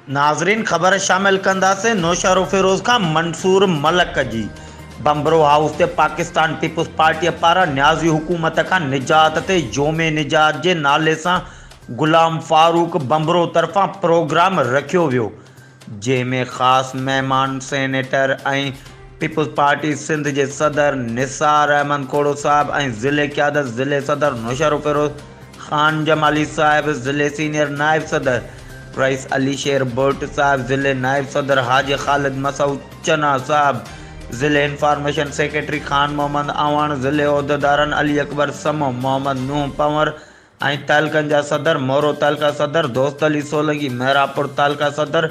नाज़रीन, ख़बर शामिल कंदासीं नौशरो फिरोज़ खां मंसूर मलक जी। बम्बरो हाउस ते पाकिस्तान पीपुल्स पार्टी पारां न्याज़ी हुकूमत खां निजात ते योमे निजात जे नाले सां गुलाम फारूक बम्बरो तरफ़ां प्रोग्राम रखियो वियो, जंहिंमें ख़ासि महिमान सेनेटर ऐं पीपुल्स पार्टी सिंध जे सदर निसार अहमद खोड़ो साहब ऐं ज़िले क़यादत ज़िले सदर नौशरो फिरोज़ ख़ान जमाली साहिब, ज़िले सीनियर नायब सदर रईस अली शेर भुट्ट साहब, ज़िले नायब सदर हाजी खालिद मसूद चना साहब, ज़िले इंफॉर्मेशन सेक्रेटरी खान मोहम्मद आवान, ज़िले उहदेदारन अली अकबर समो, मोहम्मद नूह पंवर ऐं तालकनि जा सदर मोरो तालका सदर दोस्त अली सोलंकी, मेहरापुर तालका सदर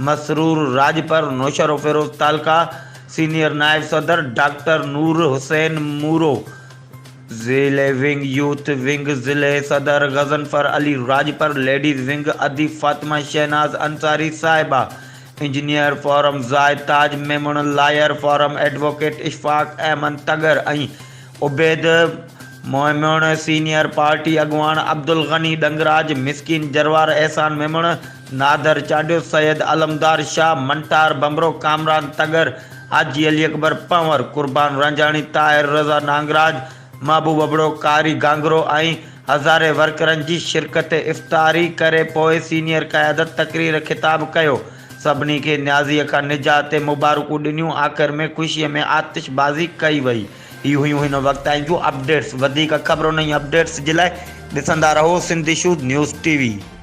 मसरूर राजपर, नौशरो फिरोज़ तालका सीनियर नायब सदर डॉक्टर नूर हुसैन मूरो, ज़िले विंग यूथ विंग ज़िले सदर गजनफर अली राजपर, लेडीज़ विंग अदी Fatima Shahnaz Ansari sahiba, engineer forum Zahid Taj Memon, lawyer forum advocate Ishfaq Ahmed Tagar ऐं उबैद मोमिन, सीनियर पार्टी अगवान अब्दुल गनी डंगराज, मिस्किन जरवार एहसान मेमन, नादर चाडियो, सैयद अलमदार शाह मंटार बम्बरो, कामरान तगर, हाजी अली अकबर पंवर, कुर्बान रंजानी, ताहिर रज़ा नांगराज, महबूब बबड़ो, कारी गांगरो ऐं हज़ारे वर्करनि जी शिरकत इफ़्तारी करे पोइ सीनियर क़यादत तक़रीर ख़िताब कयो। सभिनी खे न्याज़ीअ खां निजात ते मुबारकूं ॾिनियूं। आख़िर में ख़ुशीअ में आतिशबाज़ी कई वई। ही हुयूं हिन वक़्त जूं अपडेट्स। वधीक ख़बरुनि ऐं अपडेट्स जे लाइ ॾिसंदा रहो सिंध इशूज़ न्यूज़ TV।